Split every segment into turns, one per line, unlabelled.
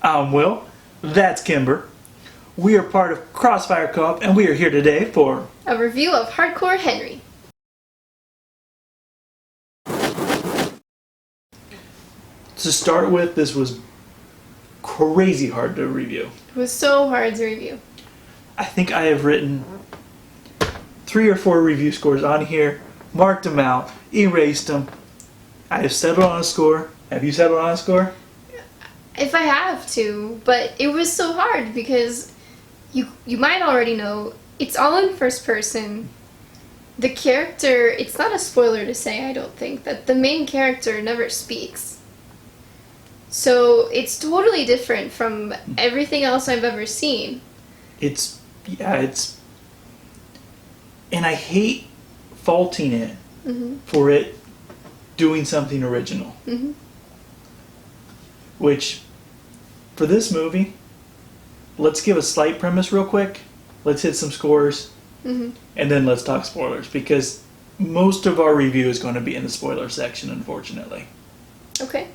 I'm Will. That's Kimber. We are part of Crossfire Co-op, and we are here today for
a review of Hardcore Henry.
To start with, this was crazy hard to review.
It was so hard to review.
I think I have written 3 or 4 review scores on here, marked them out, erased them. I have settled on a score. Have you settled on a score?
If I have to, but it was so hard because you might already know, it's all in first person. The character, it's not a spoiler to say, I don't think, that the main character never speaks. So it's totally different from everything else I've ever seen. And I hate faulting it for it doing something original. Which, for this movie, let's give a slight premise real quick. Let's hit some scores, and then let's talk spoilers, because most of our review is going to be in the spoiler section, unfortunately. Okay.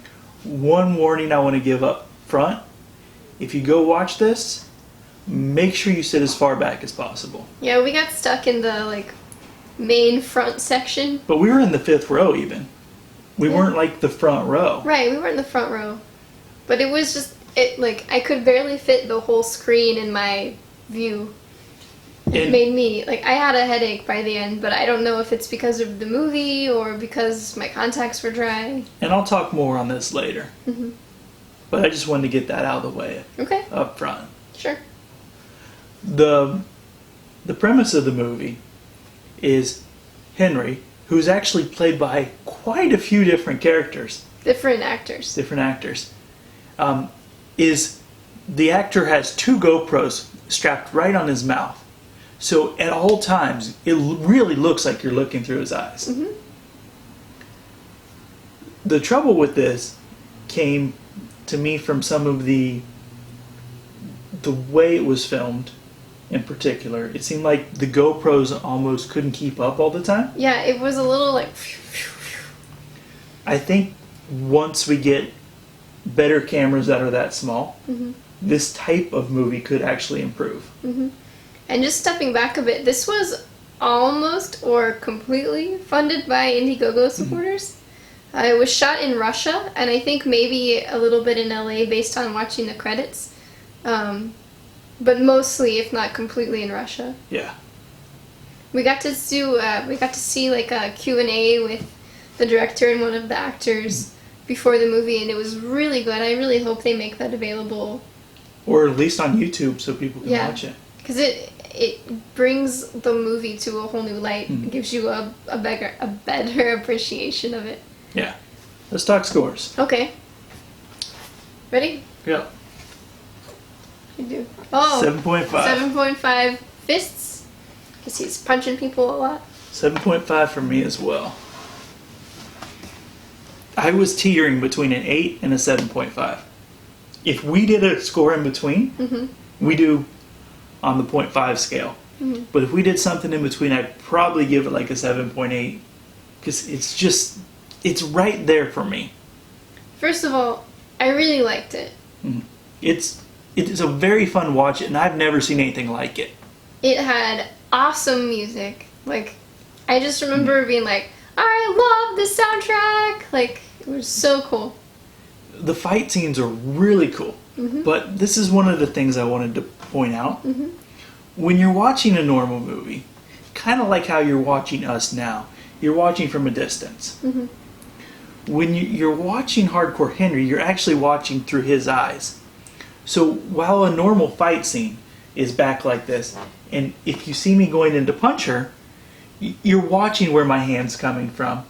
One warning I want to give up front. If you go watch this, make sure you sit as far back as possible.
Yeah, we got stuck in the, main front section.
But we were in the 5th row, even. We weren't, the front row.
Right, we were in the front row. But it was just, I could barely fit the whole screen in my view. It made me, I had a headache by the end, but I don't know if it's because of the movie or because my contacts were dry.
And I'll talk more on this later. But I just wanted to get that out of the way up front.
Sure.
The premise of the movie is Henry, who's actually played by quite a few different characters.
Different actors.
Is the actor has 2 GoPros strapped right on his mouth. So at all times, it really looks like you're looking through his eyes. The trouble with this came to me from some of the way it was filmed in particular. It seemed like the GoPros almost couldn't keep up all the time.
Yeah, it was a little
I think once we get better cameras that are that small, this type of movie could actually improve.
And just stepping back a bit, this was almost or completely funded by Indiegogo supporters. It was shot in Russia, and I think maybe a little bit in LA based on watching the credits. But mostly, if not completely, in Russia.
Yeah.
We got to see a Q&A with the director and one of the actors before the movie, and it was really good. I really hope they make that available. Or
at least on YouTube so people can watch it.
Because it brings the movie to a whole new light. It gives you a better appreciation of it.
Yeah. Let's talk scores.
Okay. Ready?
Yeah.
You do. Oh.
7.5.
7.5 fists. Because he's punching people a lot.
7.5 for me as well. I was teetering between an 8 and a 7.5. If we did a score in between, we do on the 0.5 scale. But if we did something in between, I'd probably give it a 7.8. Because it's right there for me.
First of all, I really liked it.
It's a very fun watch, and I've never seen anything like it.
It had awesome music. I just remember being I love this soundtrack. It was so cool.
The fight scenes are really cool. But this is one of the things I wanted to point out. When you're watching a normal movie, kind of like how you're watching us now, you're watching from a distance. When you're watching Hardcore Henry, you're actually watching through his eyes. So while a normal fight scene is back like this, and if you see me going in to punch her, you're watching where my hand's coming from.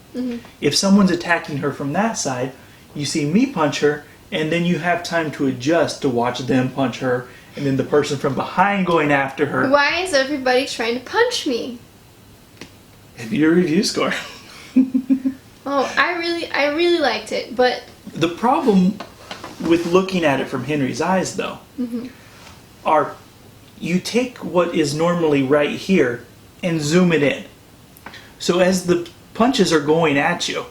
If someone's attacking her from that side, you see me punch her, and then you have time to adjust to watch them punch her, and then the person from behind going after her.
Why is everybody trying to punch me?
Maybe your review score.
Oh, I really liked it, but
the problem with looking at it from Henry's eyes, though, are you take what is normally right here and zoom it in. So as the punches are going at you,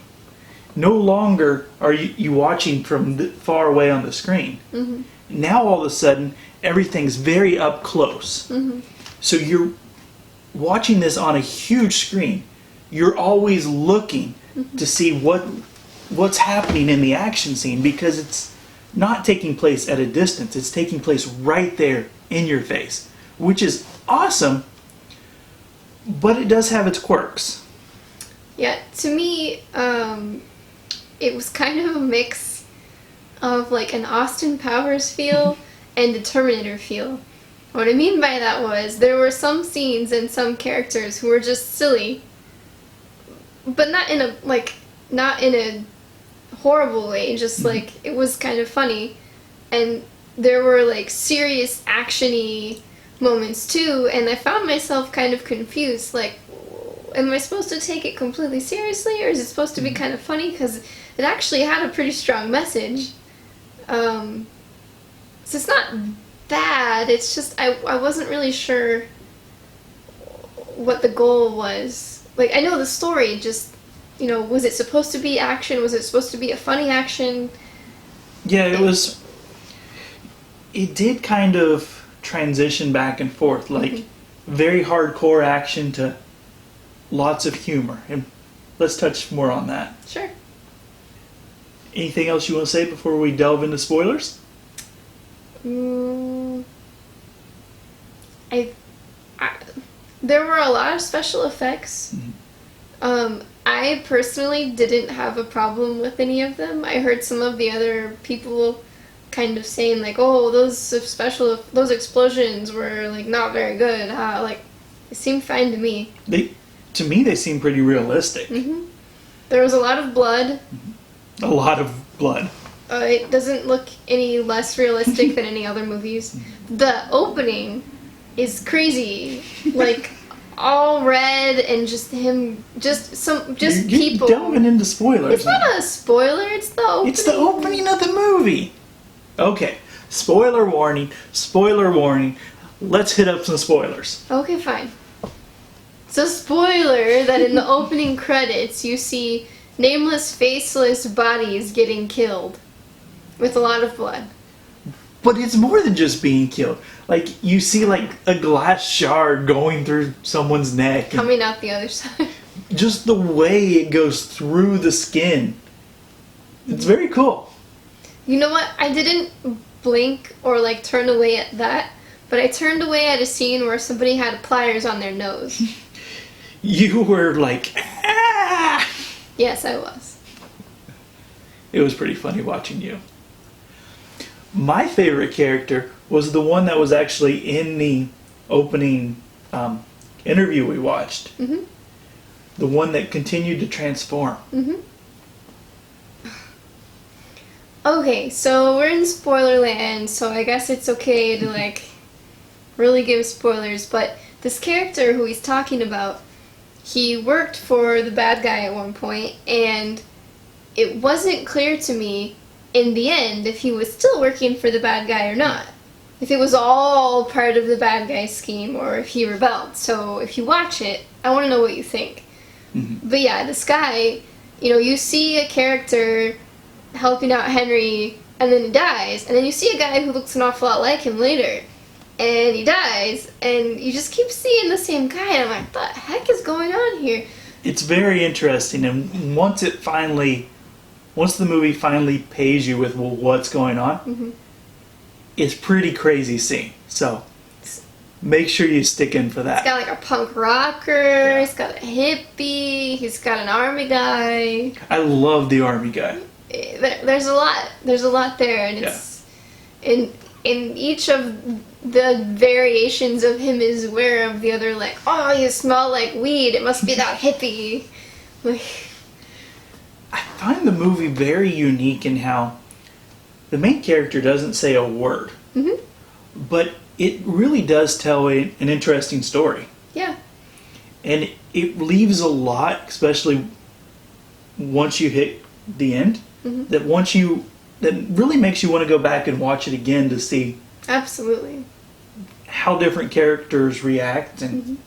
no longer are you watching from far away on the screen. Now all of a sudden, everything's very up close. So you're watching this on a huge screen. You're always looking to see what's happening in the action scene, because it's not taking place at a distance. It's taking place right there in your face, which is awesome, but it does have its quirks.
Yeah, to me, it was kind of a mix of like an Austin Powers feel and a Terminator feel. What I mean by that was there were some scenes and some characters who were just silly, but not in a horrible way, just like it was kind of funny. And there were like serious actiony moments too, and I found myself kind of confused, like, am I supposed to take it completely seriously, or is it supposed to be kind of funny? Because it actually had a pretty strong message. So it's not bad, it's just I wasn't really sure what the goal was. Like, I know the story, just, you know, was it supposed to be action? Was it supposed to be a funny action?
Yeah, it did kind of transition back and forth, like very hardcore action to lots of humor. And let's touch more on that.
Sure.
Anything else you want to say before we delve into spoilers?
There were a lot of special effects. I personally didn't have a problem with any of them. I heard some of the other people kind of saying like, "Oh, those explosions were like not very good." Like, it seemed fine to me.
To me, they seem pretty realistic.
There was a lot of blood.
A lot of blood.
It doesn't look any less realistic than any other movies. The opening is crazy, like all red and just him, you're people.
Delving into spoilers.
It's not a spoiler. It's the opening.
It's the opening of the movie. Okay, spoiler warning. Spoiler warning. Let's hit up some spoilers.
Okay, fine. So, spoiler that in the opening credits you see nameless, faceless bodies getting killed with a lot of blood.
But it's more than just being killed. Like, you see like a glass shard going through someone's neck.
Coming out the other side.
Just the way it goes through the skin. It's very cool.
You know what? I didn't blink or like turn away at that, but I turned away at a scene where somebody had pliers on their nose.
You were like, ah!
Yes, I was.
It was pretty funny watching you. My favorite character was the one that was actually in the opening interview we watched. The one that continued to transform.
Okay, so we're in spoiler land, so I guess it's okay to like really give spoilers, but this character who he's talking about, he worked for the bad guy at one point, and it wasn't clear to me in the end if he was still working for the bad guy or not. If it was all part of the bad guy's scheme or if he rebelled. So if you watch it, I want to know what you think. But yeah, this guy, you know, you see a character helping out Henry and then he dies, and then you see a guy who looks an awful lot like him later and he dies, and you just keep seeing the same guy, and I'm like, what the heck is going on here?
It's very interesting, and once the movie finally pays you with, well, what's going on, it's pretty crazy scene. So make sure you stick in for that.
He's got like a punk rocker, he's got a hippie, he's got an army guy.
I love the army guy.
There's a lot there, and it's in each of the variations of him is aware of the other, like, oh, you smell like weed, it must be that hippie. Like,
I find the movie very unique in how the main character doesn't say a word, but it really does tell an interesting story.
Yeah.
And it leaves a lot, especially once you hit the end, that really makes you want to go back and watch it again to see
absolutely
how different characters react. And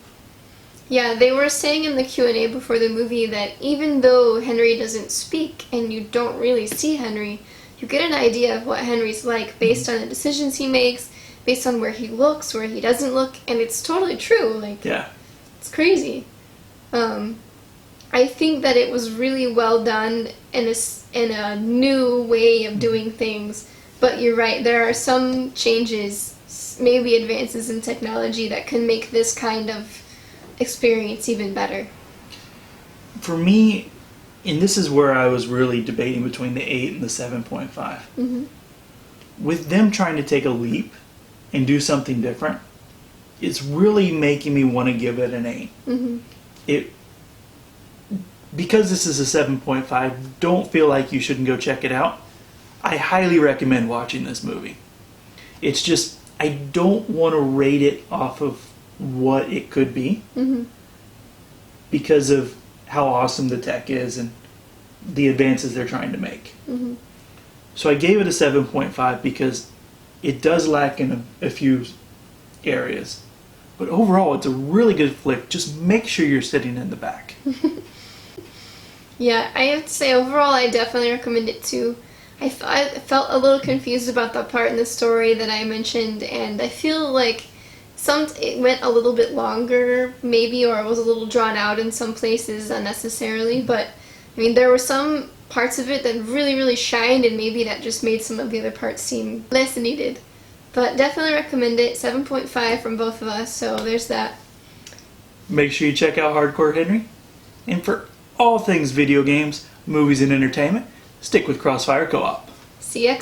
Yeah, they were saying in the Q&A before the movie that even though Henry doesn't speak and you don't really see Henry, you get an idea of what Henry's like based on the decisions he makes, based on where he looks, where he doesn't look, and it's totally true. Like,
Yeah.
it's crazy. I think that it was really well done in a new way of doing things, but you're right, there are some changes, maybe advances in technology that can make this kind of experience even better.
For me, and this is where I was really debating between the 8 and the 7.5.
Mm-hmm.
With them trying to take a leap and do something different, it's really making me want to give it an 8.
Mm-hmm.
Because this is a 7.5, don't feel like you shouldn't go check it out. I highly recommend watching this movie. It's just, I don't want to rate it off of what it could be,
Mm-hmm.
because of how awesome the tech is and the advances they're trying to make.
Mm-hmm.
So I gave it a 7.5 because it does lack in a few areas. But overall, it's a really good flick. Just make sure you're sitting in the back.
Yeah, I have to say, overall, I definitely recommend it too. I felt a little confused about the part in the story that I mentioned, and I feel like it went a little bit longer, maybe, or it was a little drawn out in some places unnecessarily, but, I mean, there were some parts of it that really, really shined, and maybe that just made some of the other parts seem less needed. But definitely recommend it. 7.5 from both of us, so there's that.
Make sure you check out Hardcore Henry. And for all things video games, movies, and entertainment, stick with Crossfire Co-op.
See ya.